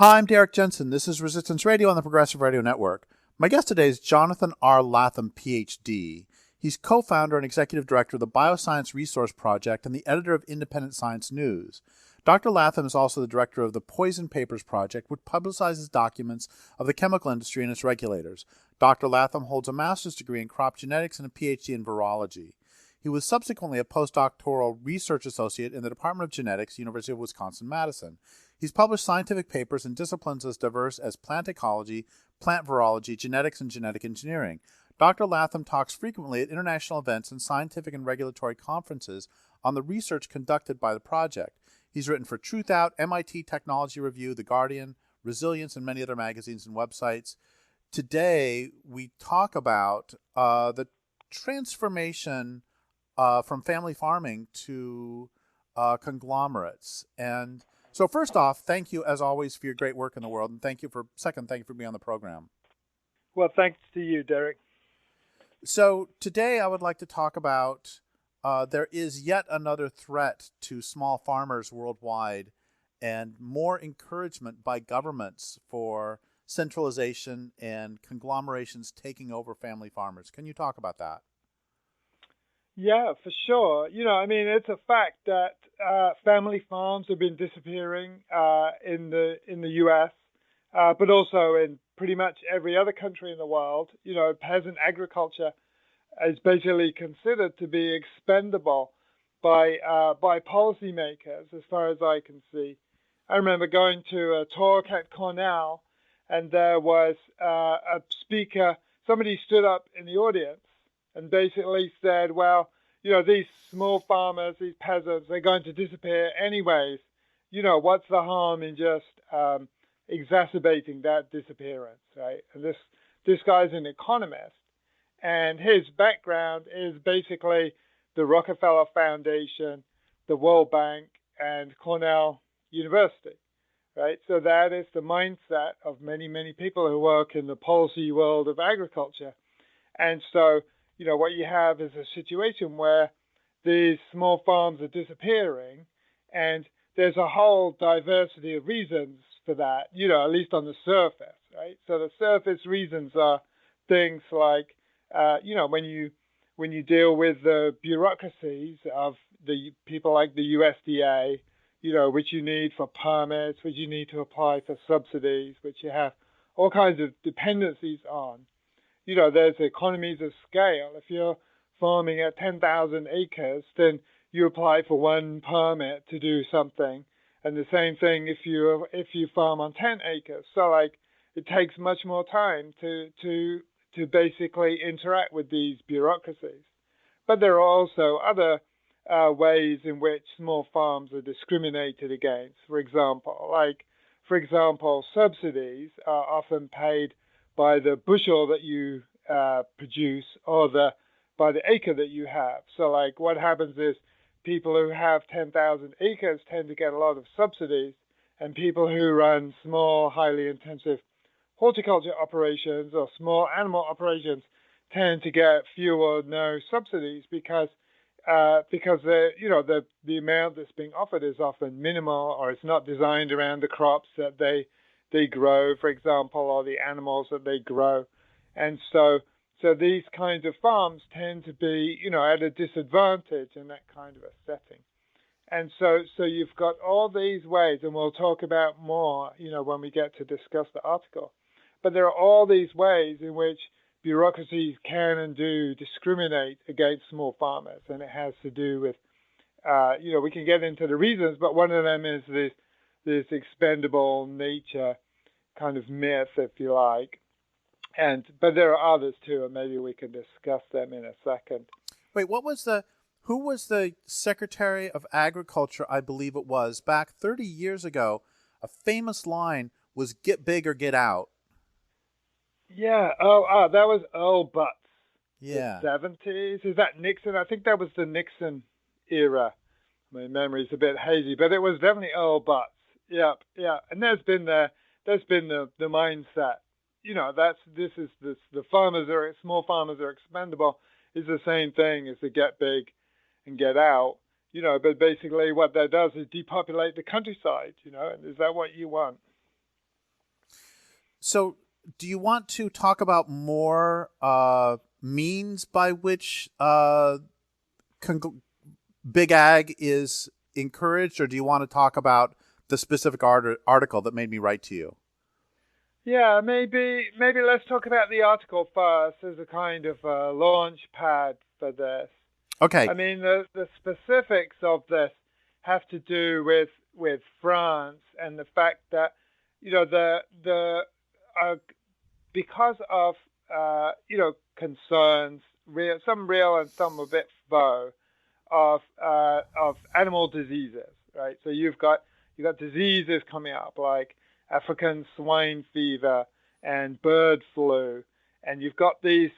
Hi, I'm Derrick Jensen. This is Resistance Radio on the Progressive Radio Network. My guest today is Jonathan R. Latham, Ph.D. He's co-founder and executive director of the Bioscience Resource Project and the editor of Independent Science News. Dr. Latham is also the director of the Poison Papers Project, which publicizes documents of the chemical industry and its regulators. Dr. Latham holds a master's degree in crop genetics and a Ph.D. in virology. He was subsequently a postdoctoral research associate in the Department of Genetics, University of Wisconsin-Madison. He's published scientific papers in disciplines as diverse as plant ecology, plant virology, genetics, and genetic engineering. Dr. Latham talks frequently at international events and scientific and regulatory conferences on the research conducted by the project. He's written for Truth Out, MIT Technology Review, The Guardian, Resilience, and many other magazines and websites. Today, we talk about the transformation from family farming to conglomerates. And so first off, thank you, as always, for your great work in the world. And thank you for being on the program. Well, thanks to you, Derek. So today I would like to talk about there is yet another threat to small farmers worldwide and more encouragement by governments for centralization and conglomerations taking over family farmers. Can you talk about that? Yeah, for sure. It's a fact that family farms have been disappearing in the U.S., but also in pretty much every other country in the world. Peasant agriculture is basically considered to be expendable by policymakers, as far as I can see. I remember going to a talk at Cornell, and there was a speaker. Somebody stood up in the audience and basically said, well, these small farmers, these peasants, they're going to disappear anyways. What's the harm in just exacerbating that disappearance, right? And this guy's an economist, and his background is basically the Rockefeller Foundation, the World Bank, and Cornell University, right? So that is the mindset of many, many people who work in the policy world of agriculture. And so, what you have is a situation where these small farms are disappearing, and there's a whole diversity of reasons for that, at least on the surface, right? So the surface reasons are things like, when you deal with the bureaucracies of the people like the USDA, which you need for permits, which you need to apply for subsidies, which you have all kinds of dependencies on. There's economies of scale. If you're farming at 10,000 acres, then you apply for one permit to do something. And the same thing if you farm on 10 acres. So it takes much more time to basically interact with these bureaucracies. But there are also other ways in which small farms are discriminated against. For example, subsidies are often paid by the bushel that you produce or by the acre that you have. So what happens is people who have 10,000 acres tend to get a lot of subsidies, and people who run small, highly intensive horticulture operations or small animal operations tend to get fewer or no subsidies because the amount that's being offered is often minimal, or it's not designed around the crops that they grow, for example, or the animals that they grow. And so these kinds of farms tend to be, at a disadvantage in that kind of a setting. And so you've got all these ways, and we'll talk about more, when we get to discuss the article. But there are all these ways in which bureaucracies can and do discriminate against small farmers, and it has to do with, we can get into the reasons, but one of them is this expendable nature kind of myth, if you like. But there are others too, and maybe we can discuss them in a second. Wait, who was the Secretary of Agriculture, I believe it was, back 30 years ago? A famous line was, "Get big or get out." Yeah. That was Earl Butz. Yeah. The 70s. Is that Nixon? I think that was the Nixon era. My memory's a bit hazy, but it was definitely Earl Butz. Yeah. And there's been the mindset. The small farmers are expendable is the same thing as the get big and get out. But basically what that does is depopulate the countryside. And is that what you want? So, do you want to talk about more means by which big ag is encouraged, or do you want to talk about the specific article that made me write to you? Yeah, maybe let's talk about the article first as a kind of launch pad for this. Okay. I mean, the specifics of this have to do with France and the fact that, you know, because of concerns, some real and some a bit faux, of animal diseases, right? So you've got diseases coming up like African swine fever and bird flu, and you've got these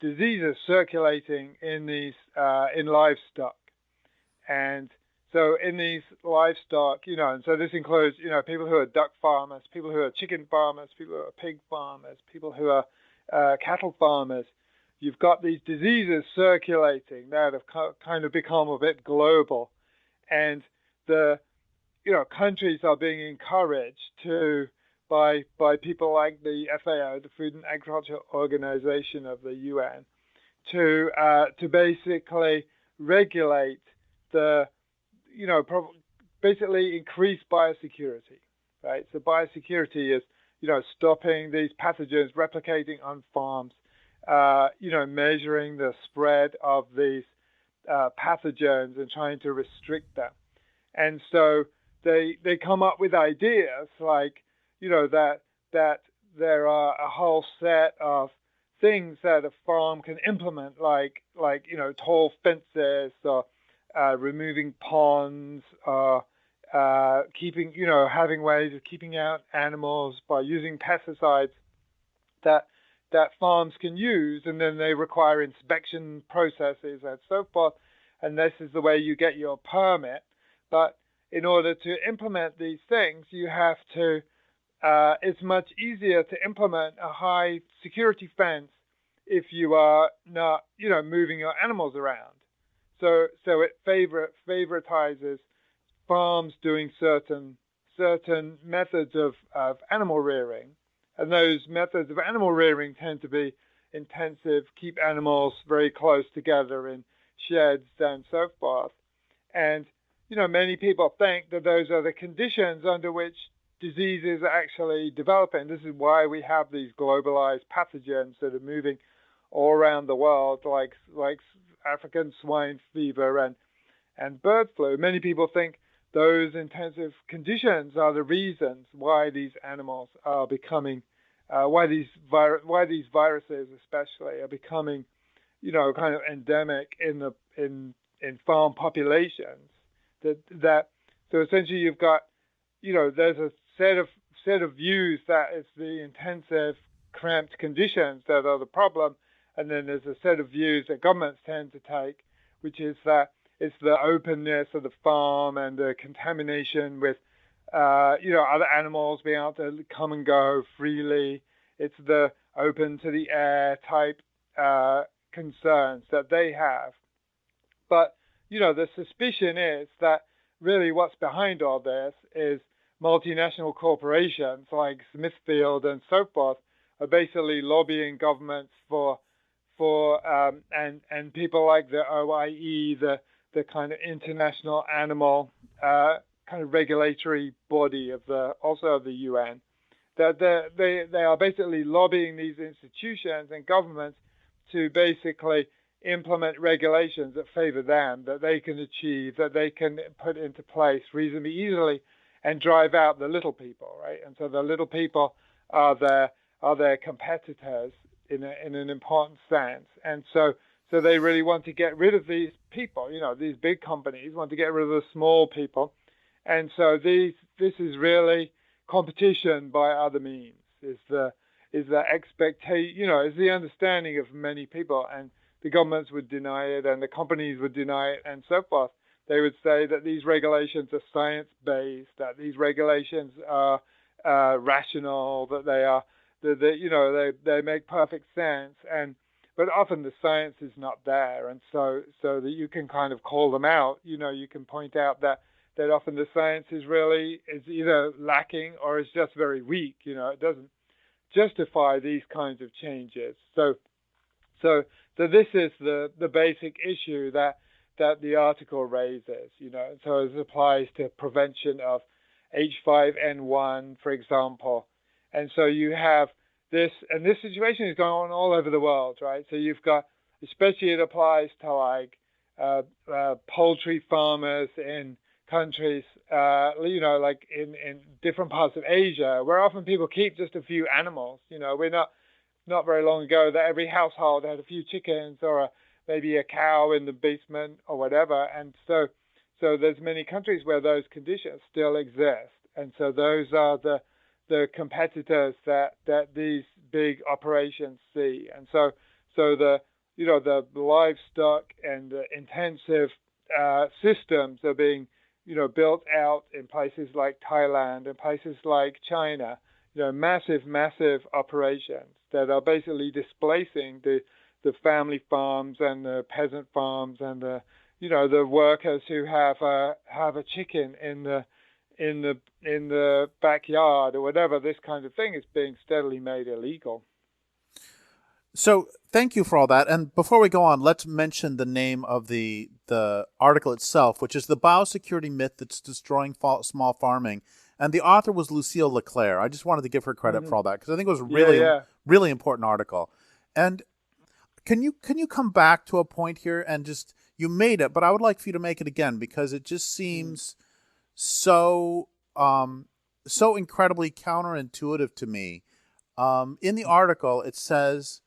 diseases circulating in these in livestock, and so in these livestock, and so this includes, people who are duck farmers, people who are chicken farmers, people who are pig farmers, people who are cattle farmers. You've got these diseases circulating that have kind of become a bit global, and the countries are being encouraged to by people like the FAO, the Food and Agriculture Organization of the UN, to basically regulate the basically increase biosecurity, right? So biosecurity is stopping these pathogens replicating on farms, measuring the spread of these pathogens and trying to restrict them. And so they come up with ideas like, that there are a whole set of things that a farm can implement, like tall fences, or removing ponds, or keeping, having ways of keeping out animals by using pesticides that farms can use, and then they require inspection processes and so forth. And this is the way you get your permit. But in order to implement these things, you have to, it's much easier to implement a high security fence if you are not, moving your animals around. So it favoritizes farms doing certain methods of animal rearing. And those methods of animal rearing tend to be intensive, keep animals very close together in sheds and so forth. And, many people think that those are the conditions under which diseases are actually developing. This is why we have these globalized pathogens that are moving all around the world, like African swine fever and bird flu. Many people think those intensive conditions are the reasons why these animals are becoming, why these viruses especially are becoming, kind of endemic in farm populations. So essentially you've got, there's a set of views that it's the intensive, cramped conditions that are the problem, and then there's a set of views that governments tend to take, which is that it's the openness of the farm and the contamination with, other animals being able to come and go freely. It's the open to the air type concerns that they have. But, the suspicion is that really what's behind all this is multinational corporations like Smithfield and so forth are basically lobbying governments and people like the OIE, the kind of international animal kind of regulatory body of the UN, that they are basically lobbying these institutions and governments to basically implement regulations that favor them, that they can achieve, that they can put into place reasonably easily, and drive out the little people, right? And so the little people are their competitors in an important sense. And so they really want to get rid of these people. These big companies want to get rid of the small people. And so this is really competition by other means, is the expectation, is the understanding of many people. And the governments would deny it, and the companies would deny it, and so forth. They would say that these regulations are science-based, that these regulations are rational, that they are, they make perfect sense. But often the science is not there, and so that you can kind of call them out. You can point out that often the science is either lacking or is just very weak. It doesn't justify these kinds of changes. So this is the basic issue that the article raises, So it applies to prevention of H5N1, for example. And so you have this, and this situation is going on all over the world, right? So you've got, especially it applies to like poultry farmers in countries, like in different parts of Asia, where often people keep just a few animals. We're not very long ago that every household had a few chickens or maybe a cow in the basement or whatever. And so there's many countries where those conditions still exist. And so those are the competitors that these big operations see. And so the livestock and the intensive systems are being built out in places like Thailand and places like China, massive operations that are basically displacing the family farms and the peasant farms and the workers who have a chicken in the backyard or whatever. This kind of thing is being steadily made illegal. So thank you for all that. And before we go on, let's mention the name of the article itself, which is The Biosecurity Myth That's Destroying Small Farming. And the author was Lucille Leclerc. I just wanted to give her credit for all that because I think it was a really important article. And can you come back to a point here and just, you made it, but I would like for you to make it again because it just seems so incredibly counterintuitive to me. In the article, it says,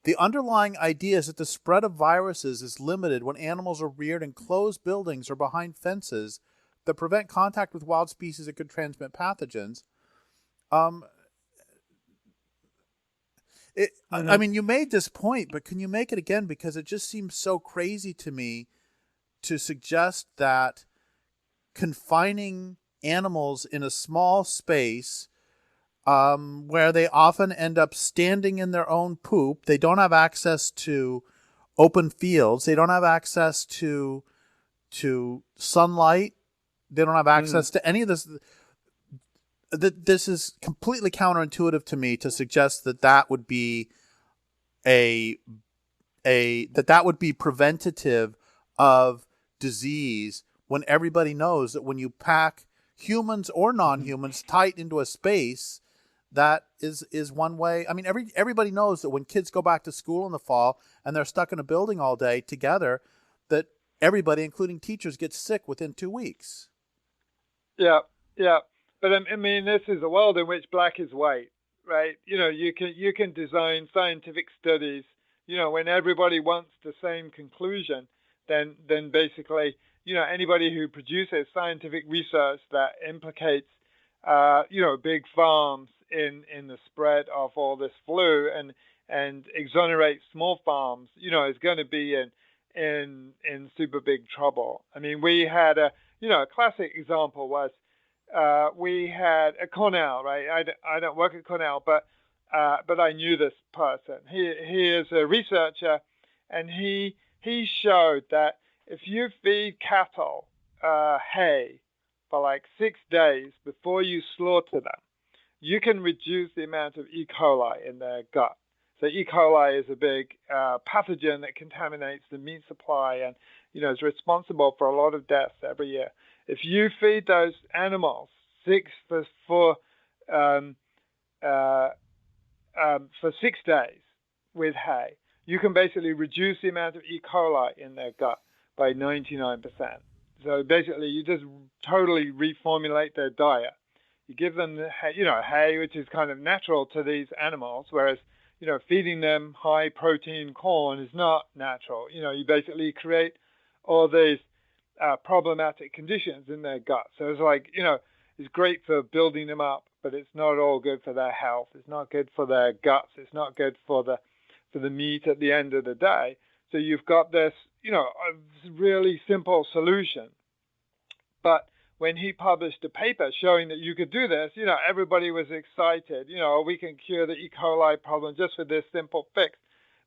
the underlying idea is that the spread of viruses is limited when animals are reared in closed buildings or behind fences that prevent contact with wild species that could transmit pathogens. I mean, you made this point, but can you make it again? Because it just seems so crazy to me to suggest that confining animals in a small space where they often end up standing in their own poop. They don't have access to open fields. They don't have access to sunlight. They don't have access to any of this. This is completely counterintuitive to me to suggest that would be that would be preventative of disease when everybody knows that when you pack humans or non-humans tight into a space, that is one way. I mean, everybody knows that when kids go back to school in the fall and they're stuck in a building all day together, that everybody, including teachers, gets sick within 2 weeks. Yeah. But I mean, this is a world in which black is white, right? You can design scientific studies, when everybody wants the same conclusion, then basically, anybody who produces scientific research that implicates, big farms in the spread of all this flu and exonerates small farms, is going to be in super big trouble. I mean, we had a classic example was, we had at Cornell, right? I don't work at Cornell, but I knew this person. He is a researcher, and he showed that if you feed cattle hay for like 6 days before you slaughter them, you can reduce the amount of E. coli in their gut. So E. coli is a big pathogen that contaminates the meat supply and is responsible for a lot of deaths every year. If you feed those animals for 6 days with hay, you can basically reduce the amount of E. coli in their gut by 99%. So basically, you just totally reformulate their diet. You give them the hay, which is kind of natural to these animals, whereas feeding them high protein corn is not natural. You basically create all these problematic conditions in their gut. So it's like, it's great for building them up, but it's not all good for their health. It's not good for their guts. It's not good for the meat at the end of the day. So you've got this, a really simple solution. But when he published a paper showing that you could do this, everybody was excited. We can cure the E. coli problem just with this simple fix.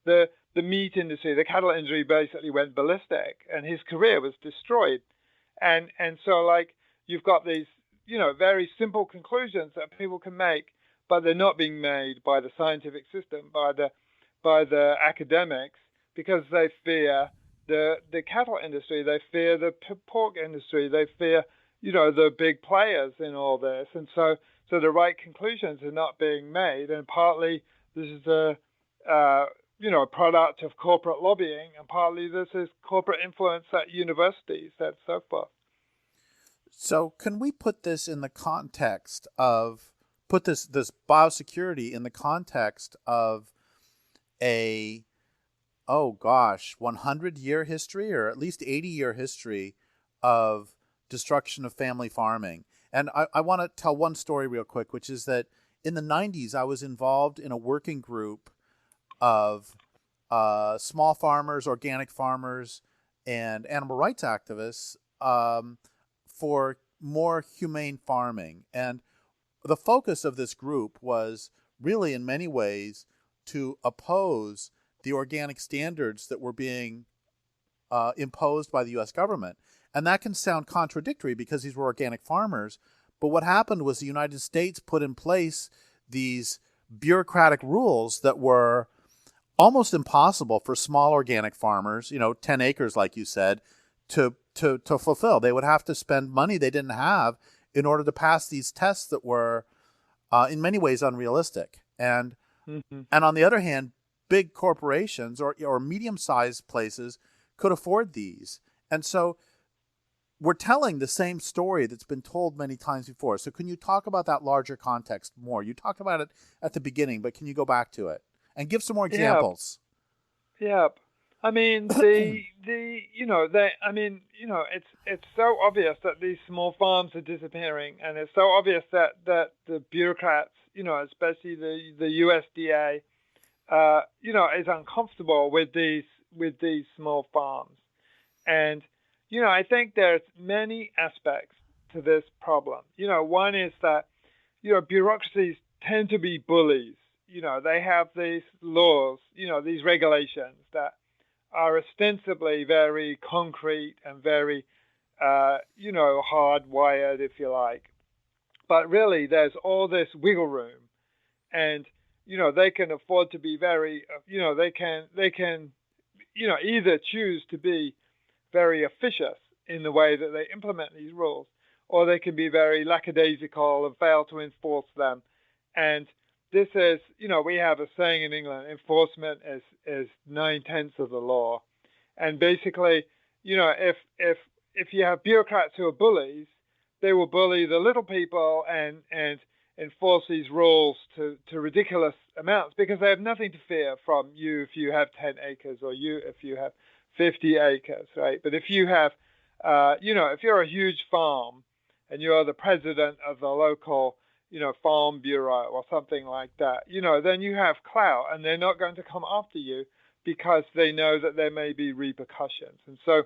The meat industry, the cattle industry basically went ballistic, and his career was destroyed. And so, like, you've got these, very simple conclusions that people can make, but they're not being made by the scientific system, by the academics, because they fear the cattle industry, they fear the pork industry, they fear the big players in all this, and so the right conclusions are not being made, and partly this is a product of corporate lobbying, and partly this is corporate influence at universities and so forth. So can we put this in the context of this biosecurity in the context of a 100-year history, or at least 80-year history of destruction of family farming? And I want to tell one story real quick, which is that in the 90s, I was involved in a working group of small farmers, organic farmers, and animal rights activists for more humane farming. And the focus of this group was really, in many ways, to oppose the organic standards that were being imposed by the U.S. government. And that can sound contradictory because these were organic farmers. But what happened was the United States put in place these bureaucratic rules that were almost impossible for small organic farmers, 10 acres, like you said, to fulfill. They would have to spend money they didn't have in order to pass these tests that were, in many ways, unrealistic. And and on the other hand, big corporations or medium-sized places could afford these. And so we're telling the same story that's been told many times before. So can you talk about that larger context more? You talked about it at the beginning, but can you go back to it and give some more examples? Yeah. I mean, it's so obvious that these small farms are disappearing, and it's so obvious that the bureaucrats, especially the USDA, is uncomfortable with these small farms. And I think there's many aspects to this problem. One is that bureaucracies tend to be bullies. They have these laws, these regulations that are ostensibly very concrete and very, hardwired, if you like. But really, there's all this wiggle room, and they can afford to be very, they can either choose to be very officious in the way that they implement these rules, or they can be very lackadaisical and fail to enforce them. And this is, we have a saying in England: enforcement is 9/10 of the law. And basically, if you have bureaucrats who are bullies, they will bully the little people and enforce these rules to ridiculous amounts, because they have nothing to fear from you if you have 10 acres or if you have 50 acres, right? But if you have, if you're a huge farm and you're the president of the local, farm bureau or something like that, then you have clout, and they're not going to come after you because they know that there may be repercussions. And so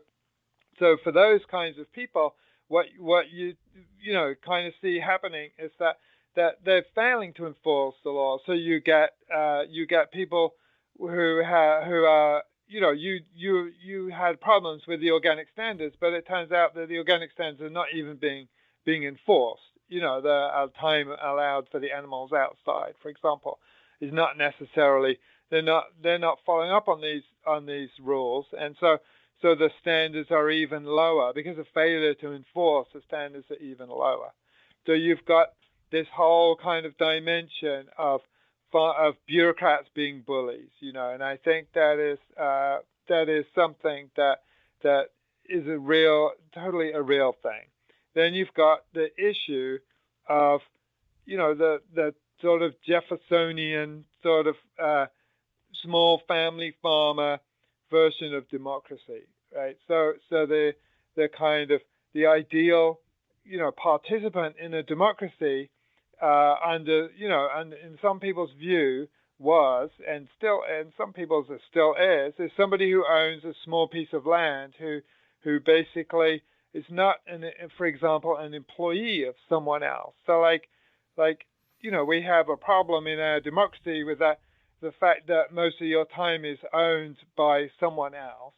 for those kinds of people, what you kind of see happening is that they're failing to enforce the law. So you get people who are you had problems with the organic standards, but it turns out that the organic standards are not even being enforced. The time allowed for the animals outside, for example, is not necessarily, they're not following up on these rules, and so the standards are even lower because of failure to enforce. The standards are even lower. So you've got this whole kind of dimension of bureaucrats being bullies, and I think that is something that is totally a real thing. Then you've got the issue of, the sort of Jeffersonian sort of small family farmer version of democracy, right? So the kind of the ideal, participant in a democracy and in some people's view was, and some people's still is somebody who owns a small piece of land who basically is not, for example, an employee of someone else. So we have a problem in our democracy with that, the fact that most of your time is owned by someone else.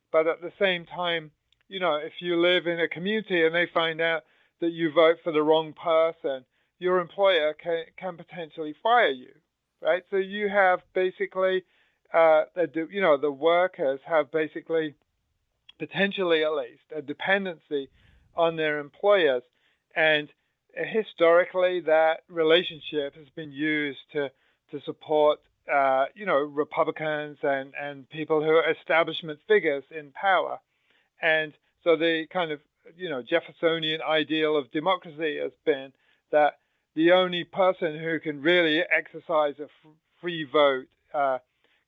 But at the same time, if you live in a community and they find out that you vote for the wrong person, your employer can potentially fire you, right? So you have basically, the workers have basically, potentially at least, a dependency on their employers. And historically, that relationship has been used to support, Republicans and people who are establishment figures in power. And so the kind of, Jeffersonian ideal of democracy has been that the only person who can really exercise a free vote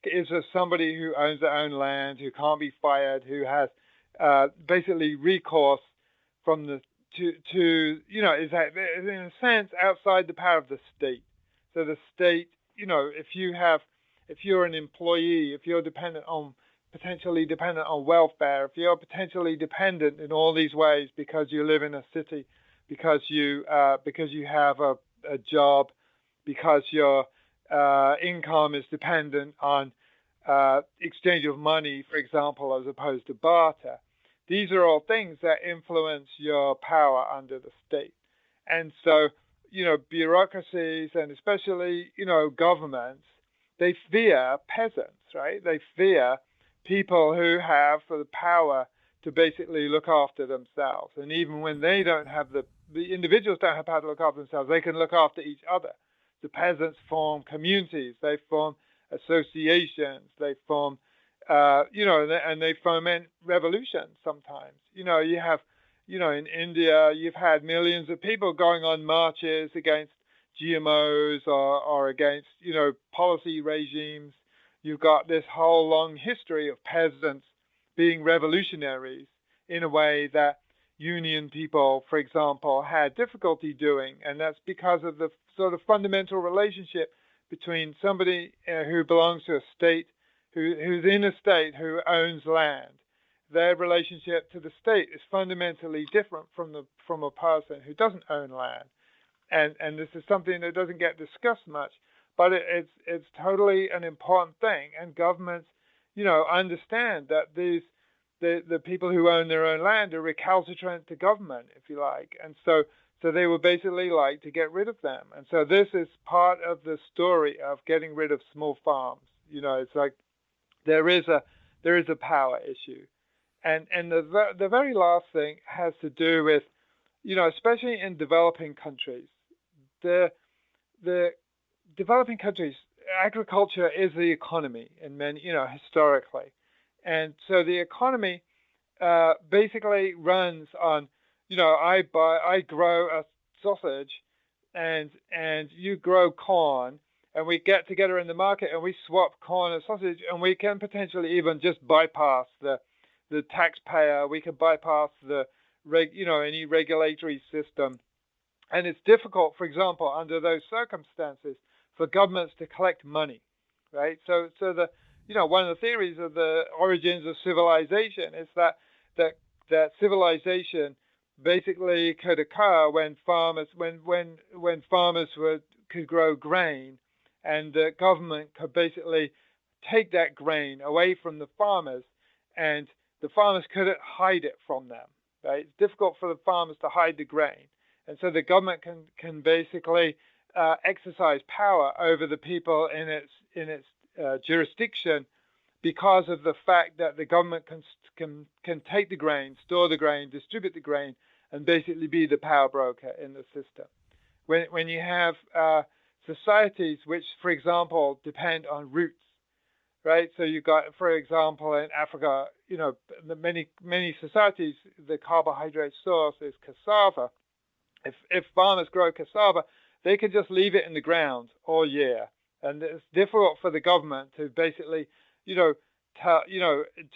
is somebody who owns their own land, who can't be fired, who has basically recourse from the to is that in a sense outside the power of the state. So the state, if you're an employee, if you're potentially dependent on welfare, if you're potentially dependent in all these ways because you live in a city, because you have a job, because your income is dependent on exchange of money, for example, as opposed to barter. These are all things that influence your power under the state. And so, bureaucracies and especially, governments, they fear peasants, right? They fear people who have the power to basically look after themselves. And even when they don't have the individuals don't have power to look after themselves, they can look after each other. The peasants form communities, they form associations, they form, and they foment revolutions sometimes. You have, in India, you've had millions of people going on marches against GMOs or against, policy regimes. You've got this whole long history of peasants being revolutionaries in a way that union people, for example, had difficulty doing. And that's because of the sort of fundamental relationship between somebody who belongs to a state, who's in a state, who owns land. Their relationship to the state is fundamentally different from a person who doesn't own land. And this is something that doesn't get discussed much, but it's totally an important thing. And governments, understand that the people who own their own land are recalcitrant to government, if you like. And so they would basically like to get rid of them. And so this is part of the story of getting rid of small farms. It's like there is a power issue. And the very last thing has to do with, especially in developing countries, the developing countries, agriculture is the economy in many, historically. And so the economy basically runs on, I grow a sausage and you grow corn, and we get together in the market and we swap corn and sausage, and we can potentially even just bypass the taxpayer. We can bypass any regulatory system. And it's difficult, for example, under those circumstances, for governments to collect money, right? So one of the theories of the origins of civilization is that civilization basically could occur when farmers could grow grain, and the government could basically take that grain away from the farmers, and the farmers couldn't hide it from them, right? It's difficult for the farmers to hide the grain. And so the government can basically exercise power over the people in its jurisdiction, because of the fact that the government can take the grain, store the grain, distribute the grain, and basically be the power broker in the system. When you have societies which, for example, depend on roots, right? So you've got, for example, in Africa, many societies, the carbohydrate source is cassava. If farmers grow cassava, they can just leave it in the ground all year, and it's difficult for the government to basically, to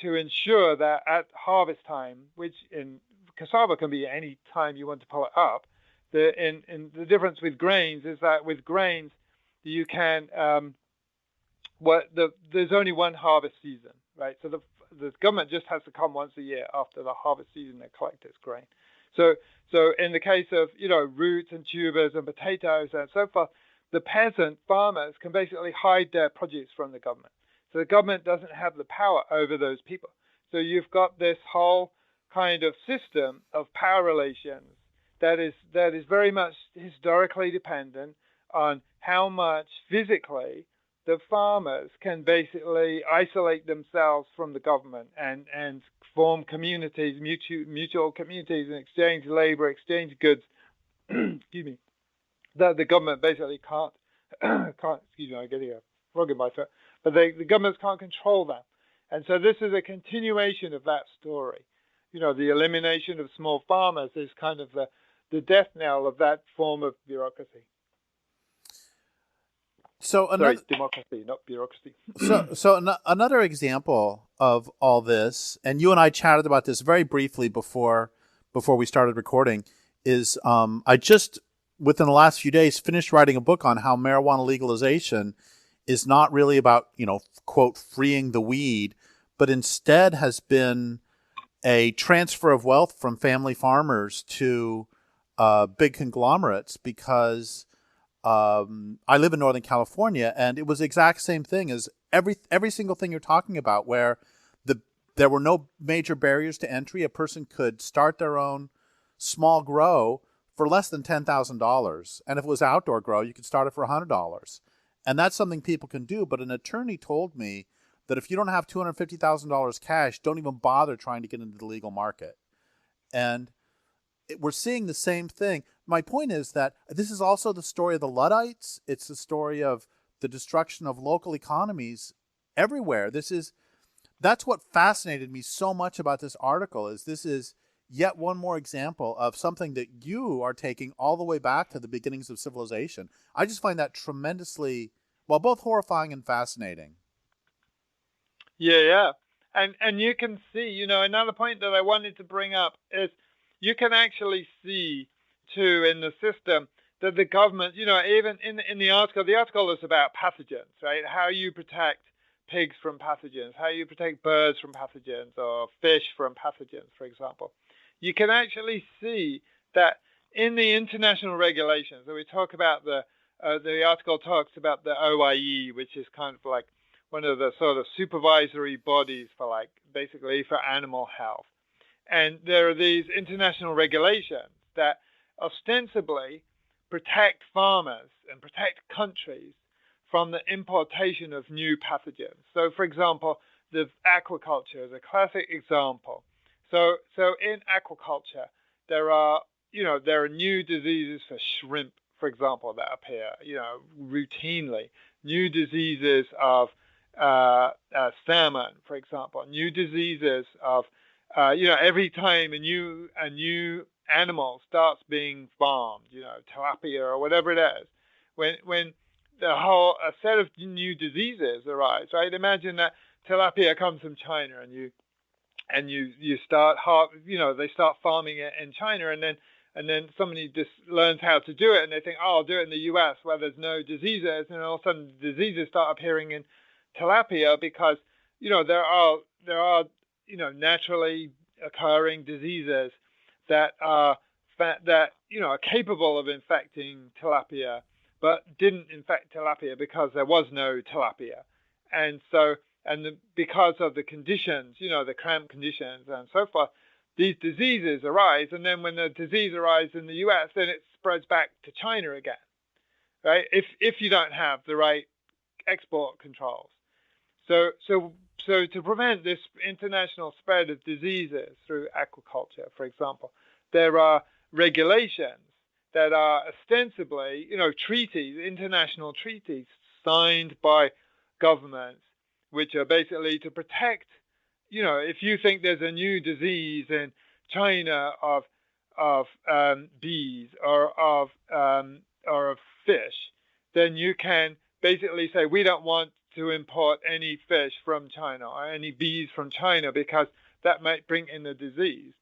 ensure that at harvest time, which in cassava can be any time you want to pull it up. The difference with grains is that with grains, you can there's only one harvest season, right? So the government just has to come once a year after the harvest season to collect its grain. So in the case of, roots and tubers and potatoes and so forth, the peasant farmers can basically hide their produce from the government. So the government doesn't have the power over those people. So you've got this whole kind of system of power relations that is very much historically dependent on how much physically the farmers can basically isolate themselves from the government and form communities, mutual communities, and exchange labor, exchange goods. Excuse me. That the government basically can't excuse me, I'm getting a frog in my throat. But the governments can't control that, and so this is a continuation of that story. The elimination of small farmers is kind of the death knell of that form of bureaucracy. Democracy, not bureaucracy. Another example of all this, and you and I chatted about this very briefly before we started recording, is I just, within the last few days, finished writing a book on how marijuana legalization is not really about, quote, freeing the weed, but instead has been a transfer of wealth from family farmers to big conglomerates, because I live in Northern California, and it was the exact same thing as every single thing you're talking about, where there were no major barriers to entry. A person could start their own small grow for less than $10,000. And if it was outdoor grow, you could start it for $100. And that's something people can do. But an attorney told me that if you don't have $250,000 cash, don't even bother trying to get into the legal market. And we're seeing the same thing. My point is that this is also the story of the Luddites. It's the story of the destruction of local economies everywhere. That's what fascinated me so much about this article, is this is yet one more example of something that you are taking all the way back to the beginnings of civilization. I just find that tremendously, both horrifying and fascinating. Yeah. And you can see, another point that I wanted to bring up is you can actually see, too, in the system that the government, even in the article is about pathogens, right? How you protect pigs from pathogens, how you protect birds from pathogens, or fish from pathogens, for example. You can actually see that in the international regulations, so we talk about the article talks about the OIE, which is kind of like one of the sort of supervisory bodies for basically for animal health. And there are these international regulations that ostensibly protect farmers and protect countries from the importation of new pathogens. So, for example, the aquaculture is a classic example. So in aquaculture, there are new diseases for shrimp, for example, that appear, routinely. New diseases of salmon, for example. New diseases of every time a new animal starts being farmed, tilapia or whatever it is, when a set of new diseases arise, right? Imagine that tilapia comes from China, and you start they start farming it in China, and then somebody just learns how to do it, and they think, I'll do it in the US where there's no diseases, and all of a sudden diseases start appearing in tilapia because there are naturally occurring diseases that are capable of infecting tilapia, but didn't infect tilapia because there was no tilapia, because of the conditions, the cramped conditions and so forth, these diseases arise, and then when the disease arises in the US, then it spreads back to China again, right? If you don't have the right export controls. So to prevent this international spread of diseases through aquaculture, for example, there are regulations that are ostensibly, treaties, international treaties signed by governments, which are basically to protect, if you think there's a new disease in China of bees or of fish, then you can basically say, we don't want to import any fish from China or any bees from China because that might bring in a disease.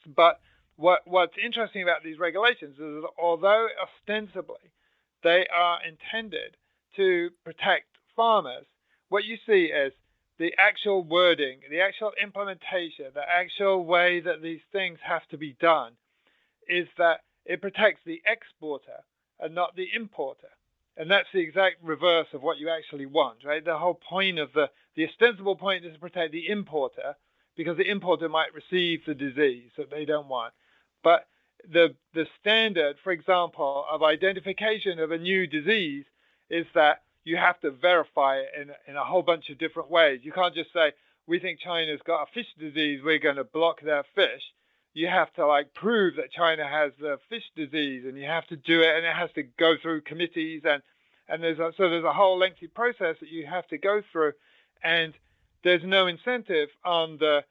But what's interesting about these regulations is that although ostensibly they are intended to protect farmers, what you see is the actual wording, the actual implementation, the actual way that these things have to be done is that it protects the exporter and not the importer. And that's the exact reverse of what you actually want, right? The whole point of the ostensible point is to protect the importer because the importer might receive the disease that they don't want. But the standard, for example, of identification of a new disease is that you have to verify it in a whole bunch of different ways. You can't just say, we think China's got a fish disease, we're going to block their fish. You have to prove that China has the fish disease, and you have to do it, and it has to go through committees, and there's a whole lengthy process that you have to go through, and there's no incentive on the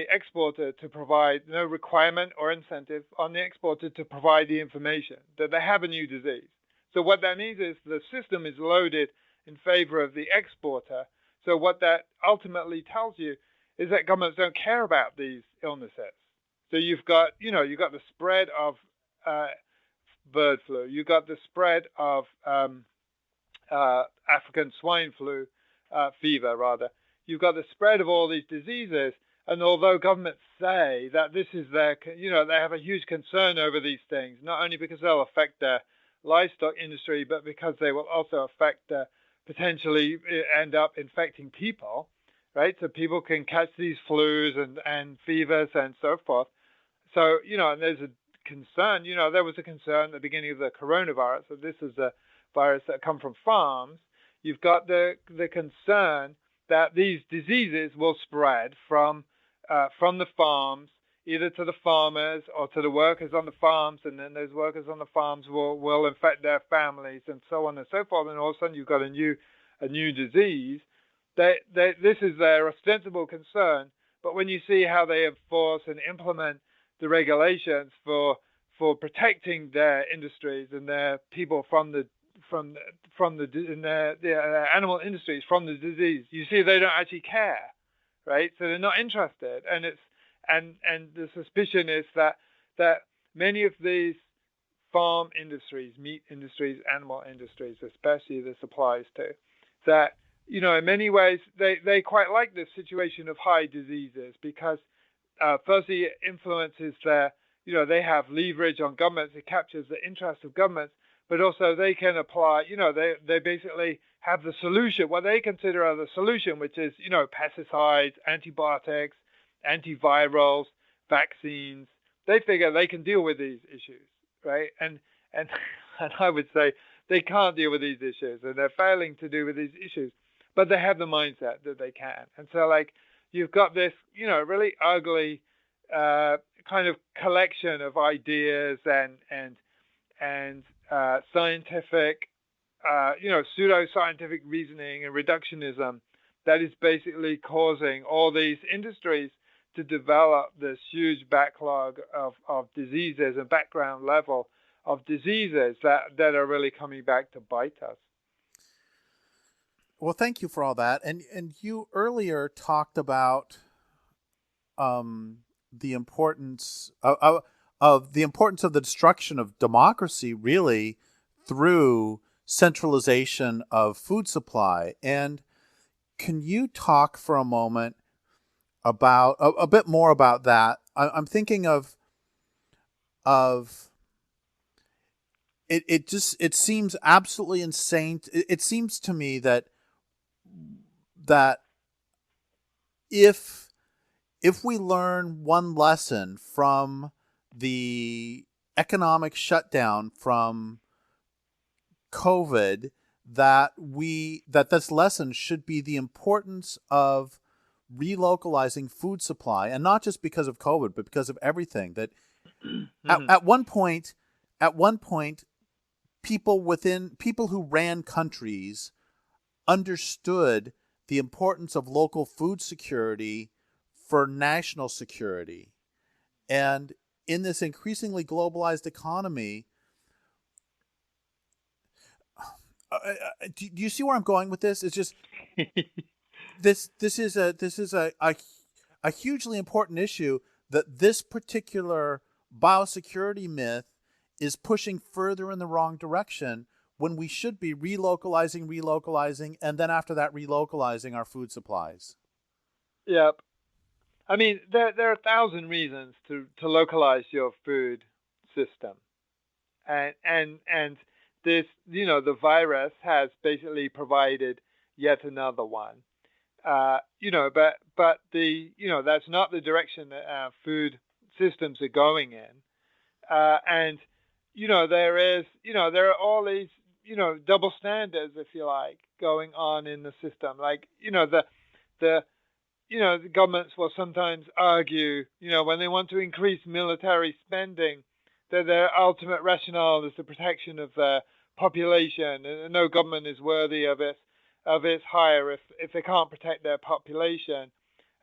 exporter to provide, no requirement or incentive on the exporter to provide the information that they have a new disease. So what that means is the system is loaded in favor of the exporter. So what that ultimately tells you is that governments don't care about these illnesses. So you've got the spread of bird flu, you've got the spread of African swine flu fever, rather. You've got the spread of all these diseases. And although governments say that this is they have a huge concern over these things, not only because they'll affect their livestock industry, but because they will also affect, potentially end up infecting people, right? So people can catch these flus and fevers and so forth. So, and there's a concern, there was a concern at the beginning of the coronavirus, so this is a virus that come from farms. You've got the concern that these diseases will spread from the farms, either to the farmers or to the workers on the farms, and then those workers on the farms will infect their families, and so on and so forth. And all of a sudden, you've got a new disease. This is their ostensible concern. But when you see how they enforce and implement the regulations for protecting their industries and their people from the animal industries from the disease, you see they don't actually care. Right, so they're not interested, and the suspicion is that many of these farm industries, meat industries, animal industries, especially this applies to, that in many ways they quite like this situation of high diseases because firstly it influences their, they have leverage on governments, it captures the interest of governments, but also they can apply, they basically have the solution, what they consider are the solution, which is, pesticides, antibiotics, antivirals, vaccines. They figure they can deal with these issues, right? And I would say they can't deal with these issues, and they're failing to deal with these issues, but they have the mindset that they can. And so, you've got this, really ugly kind of collection of ideas and scientific, pseudo-scientific reasoning and reductionism that is basically causing all these industries to develop this huge backlog of diseases and background level of diseases that are really coming back to bite us. Well, thank you for all that. And you earlier talked about the importance of the destruction of democracy, really, through centralization of food supply. And can you talk for a moment about a bit more about that? I'm thinking of it. It seems absolutely insane. It seems to me that if we learn one lesson from the economic shutdown from COVID, that this lesson should be the importance of relocalizing food supply, and not just because of COVID, but because of everything. That at one point, people who ran countries understood the importance of local food security for national security, and in this increasingly globalized economy. Do you see where I'm going with this? It's just this is a hugely important issue, that this particular biosecurity myth is pushing further in the wrong direction, when we should be relocalizing, and then after that relocalizing our food supplies. Yep. I mean, there are 1,000 reasons to localize your food system, and this, the virus has basically provided yet another one. But that's not the direction that our food systems are going in. And there are all these double standards, if you like, going on in the system. Like the the governments will sometimes argue, when they want to increase military spending, that their ultimate rationale is the protection of their population, and no government is worthy of its hire if they can't protect their population.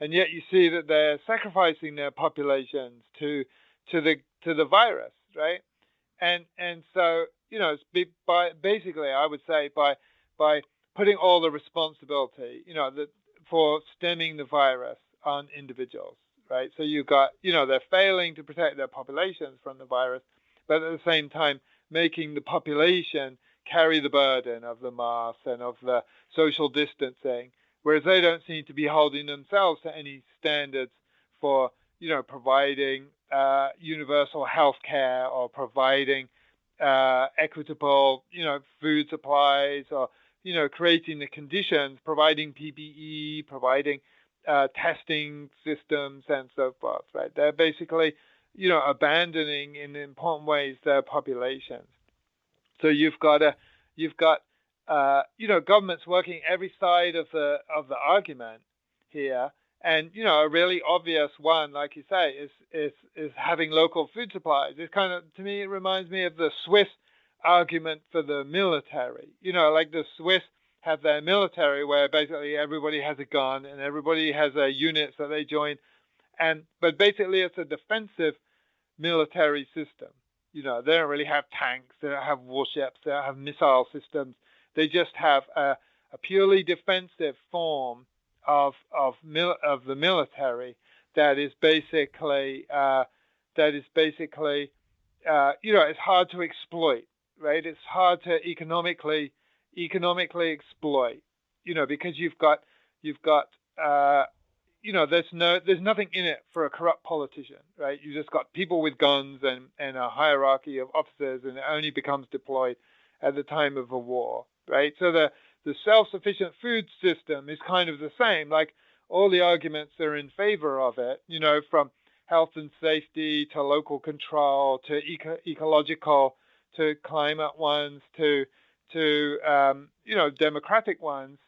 And yet you see that they're sacrificing their populations to the virus, right? And so basically, I would say by putting all the responsibility, for stemming the virus on individuals, right? So you've got, they're failing to protect their populations from the virus, but at the same time making the population carry the burden of the masks and of the social distancing, whereas they don't seem to be holding themselves to any standards for, providing universal health care or providing equitable, food supplies, or creating the conditions, providing PPE, providing testing systems, and so forth. Right? They're basically, abandoning in important ways their populations. So you've got governments working every side of the argument here. And a really obvious one, like you say, is having local food supplies. It's kind of, to me, it reminds me of the Swiss argument for the military. Like the Swiss have their military where basically everybody has a gun and everybody has a unit that they join, but basically it's a defensive military system. They don't really have tanks, they don't have warships, they don't have missile systems. They just have a purely defensive form of the military that is basically it's hard to exploit, right? It's hard to economically exploit, because you've got there's nothing in it for a corrupt politician, right? You just got people with guns and a hierarchy of officers, and it only becomes deployed at the time of a war, right? So the self-sufficient food system is kind of the same. Like all the arguments are in favor of it, from health and safety to local control to ecological to climate ones to democratic ones.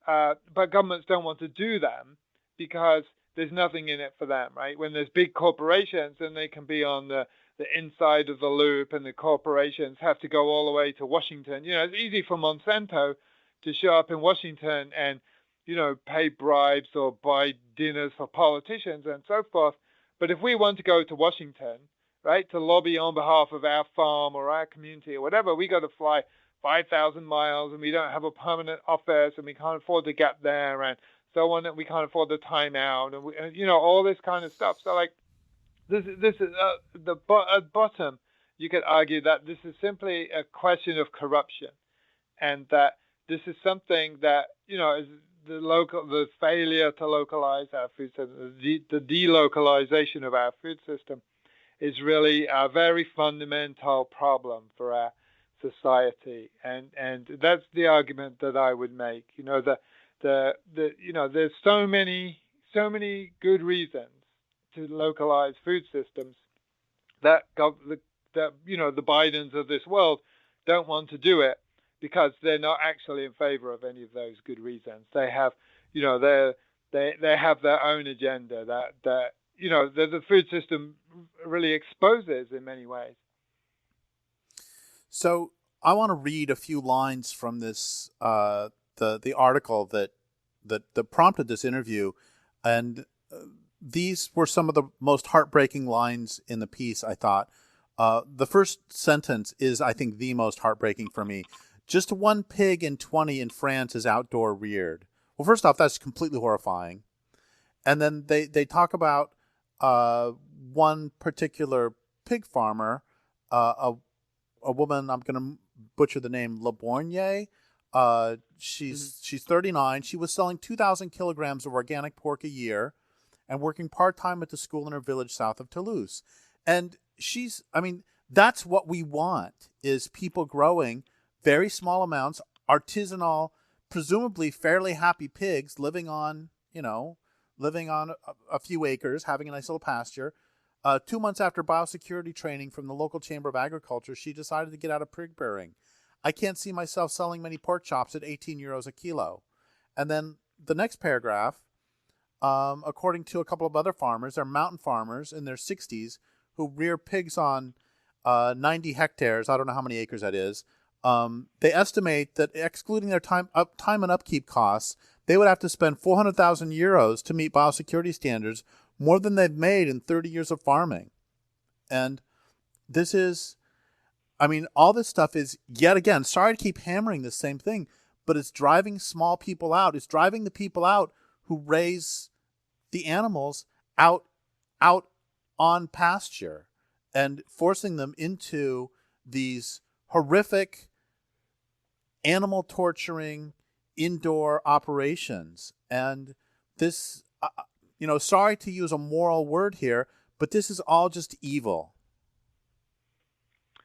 But governments don't want to do them because there's nothing in it for them, right? When there's big corporations, then they can be on the inside of the loop, and the corporations have to go all the way to Washington. It's easy for Monsanto to show up in Washington and, pay bribes or buy dinners for politicians and so forth. But if we want to go to Washington, right, to lobby on behalf of our farm or our community or whatever, we got to fly 5,000 miles, and we don't have a permanent office, and we can't afford to get there, and so on, and we can't afford the time out, and all this kind of stuff. So, like, this is at bottom, you could argue that this is simply a question of corruption, and that this is something that is the failure to localize our food system, the delocalization of our food system, is really a very fundamental problem for our society, and that's the argument that I would make. There's so many good reasons to localize food systems that the Bidens of this world don't want to do it because they're not actually in favor of any of those good reasons. They have, they have their own agenda that the food system really exposes in many ways. So I want to read a few lines from this the article that prompted this interview, and these were some of the most heartbreaking lines in the piece, I thought. The first sentence is, I think, the most heartbreaking for me. Just 1 pig in 20 in France is outdoor reared. Well, first off, that's completely horrifying. And then they talk about one particular pig farmer, a woman, I'm going to butcher the name, Labornier. She's 39. She was selling 2,000 kilograms of organic pork a year and working part-time at the school in her village south of Toulouse. And that's what we want, is people growing very small amounts, artisanal, presumably fairly happy pigs living on a few acres, having a nice little pasture, 2 months after biosecurity training from the local chamber of agriculture, she decided to get out of pig rearing. I can't see myself selling many pork chops at 18 euros a kilo. And then the next paragraph, according to a couple of other farmers, they're mountain farmers in their 60s who rear pigs on 90 hectares. I don't know how many acres that is. They estimate that excluding their time and upkeep costs, they would have to spend 400,000 euros to meet biosecurity standards, more than they've made in 30 years of farming. And this is, I mean, all this stuff is, yet again, sorry to keep hammering the same thing, but it's driving small people out. It's driving the people out who raise the animals out on pasture and forcing them into these horrific animal torturing indoor operations. And this, sorry to use a moral word here, but this is all just evil.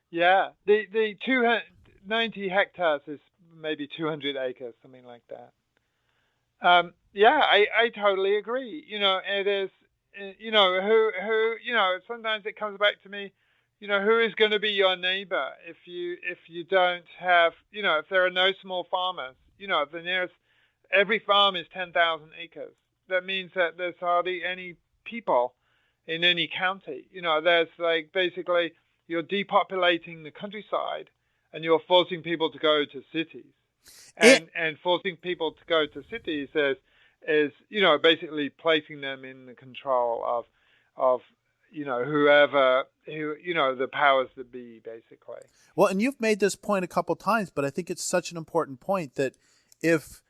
Yeah, the 290 hectares is maybe 200 acres, something like that. I totally agree. It is, sometimes it comes back to me, who is going to be your neighbor if you don't have, if there are no small farmers, if the nearest, every farm is 10,000 acres. That means that there's hardly any people in any county. There's like basically you're depopulating the countryside and you're forcing people to go to cities. And forcing people to go to cities is basically placing them in the control of whoever the powers that be, basically. Well, and you've made this point a couple times, but I think it's such an important point that if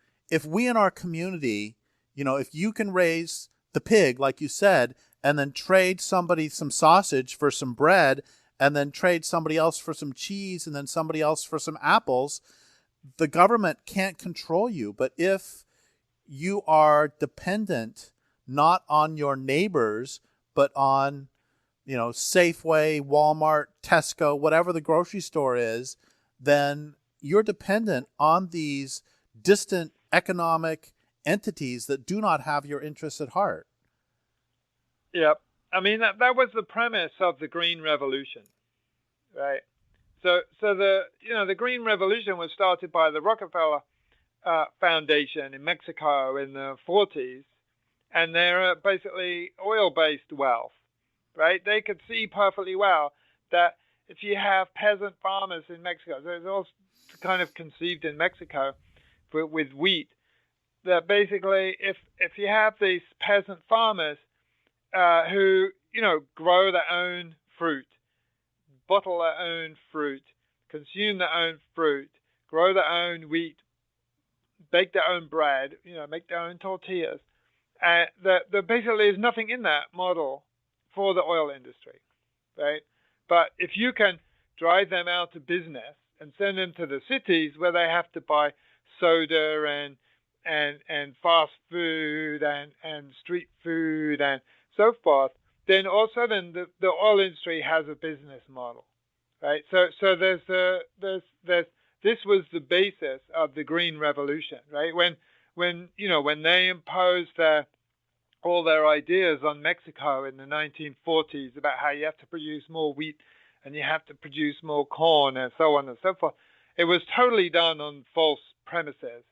we in our community, if you can raise the pig, like you said, and then trade somebody some sausage for some bread, and then trade somebody else for some cheese, and then somebody else for some apples, the government can't control you. But if you are dependent not on your neighbors, but on, Safeway, Walmart, Tesco, whatever the grocery store is, then you're dependent on these distant economic entities that do not have your interests at heart. Yep. I mean, that was the premise of the Green Revolution, right? So the Green Revolution was started by the Rockefeller Foundation in Mexico in the 40s, and they're basically oil-based wealth, right? They could see perfectly well that if you have peasant farmers in Mexico, so it's all kind of conceived in Mexico with wheat, that basically if you have these peasant farmers who grow their own fruit, bottle their own fruit, consume their own fruit, grow their own wheat, bake their own bread, make their own tortillas. There basically is nothing in that model for the oil industry, right? But if you can drive them out of business and send them to the cities where they have to buy soda and fast food and street food and so forth, then all of a sudden the oil industry has a business model, right? So there's this was the basis of the Green Revolution, right? When they imposed all their ideas on Mexico in the 1940s about how you have to produce more wheat and you have to produce more corn and so on and so forth, it was totally done on false premises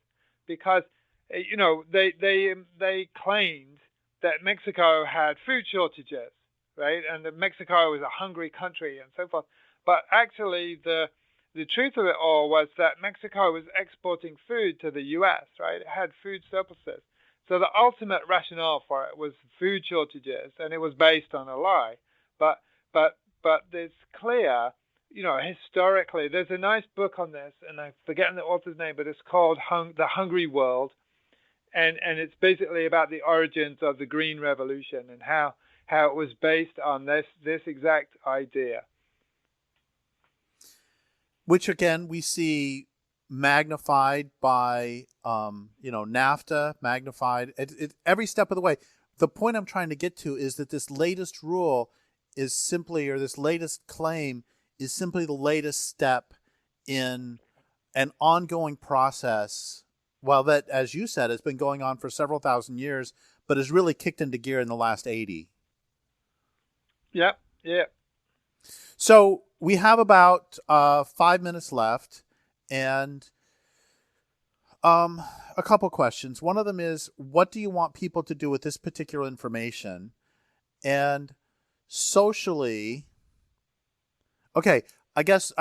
because they claimed that Mexico had food shortages, right? And that Mexico was a hungry country and so forth. But actually, the truth of it all was that Mexico was exporting food to the U.S., right? It had food surpluses. So the ultimate rationale for it was food shortages, and it was based on a lie. But it's clear, historically, there's a nice book on this, and I'm forgetting the author's name, but it's called The Hungry World. And it's basically about the origins of the Green Revolution and how it was based on this exact idea. Which again we see magnified by NAFTA, magnified every step of the way. The point I'm trying to get to is that this latest rule is simply, or this latest claim is simply the latest step in an ongoing process. Well, that, as you said, has been going on for several thousand years, but has really kicked into gear in the last 80. Yeah, yeah. So we have about 5 minutes left, and a couple questions. One of them is, what do you want people to do with this particular information? And socially, okay, I guess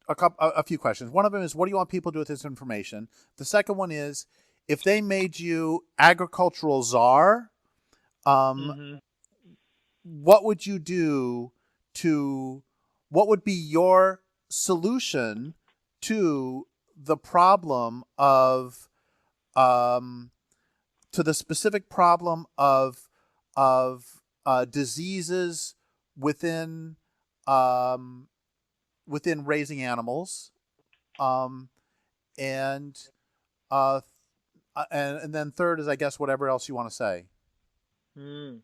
a few questions. One of them is, what do you want people to do with this information? The second one is, if they made you agricultural czar, um, Hmm. what would you do to? What would be your solution to the problem of to the specific problem of diseases within um, within raising animals, um, and uh, and then third is, I guess, whatever else you want to say. Mm.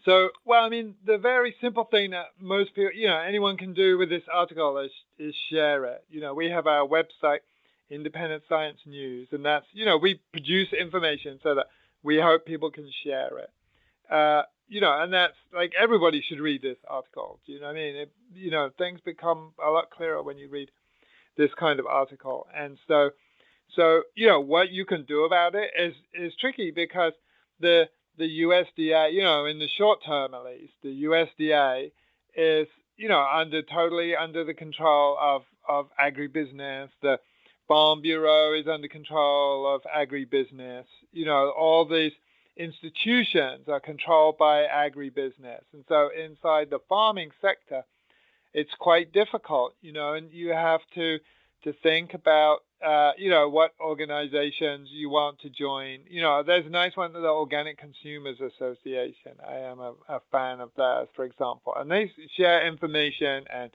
So, well, I mean, the very simple thing that most people, anyone can do with this article is share it. We have our website, Independent Science News, and that's, we produce information so that we hope people can share it. And that's like everybody should read this article. Do you know what I mean? Things become a lot clearer when you read this kind of article. And so what you can do about it is tricky because the USDA, in the short term at least, the USDA is, totally under the control of agribusiness. The Farm Bureau is under control of agribusiness. All these institutions are controlled by agribusiness. And so inside the farming sector, it's quite difficult, and you have to think about, what organizations you want to join. There's a nice one, the Organic Consumers Association. I am a fan of theirs, for example, and they share information and,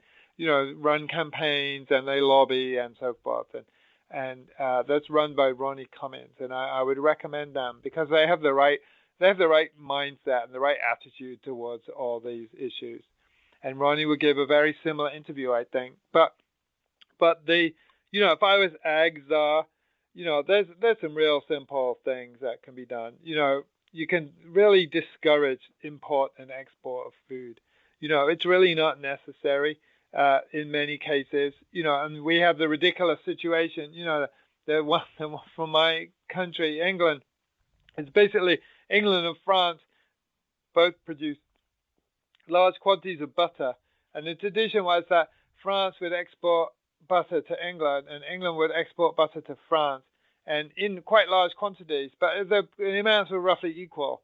run campaigns and they lobby and so forth. And that's run by Ronnie Cummins, and I would recommend them because they have the right mindset and the right attitude towards all these issues. And Ronnie would give a very similar interview, I think. But if I was ag czar, there's some real simple things that can be done. You can really discourage import and export of food. It's really not necessary in many cases. And we have the ridiculous situation. The one from my country, England. It's basically England and France both produce large quantities of butter, and the tradition was that France would export butter to England, and England would export butter to France, and in quite large quantities, but the amounts were roughly equal.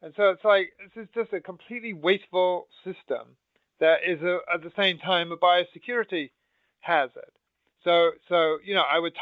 And so it's like, this is just a completely wasteful system that is at the same time a biosecurity hazard. So I would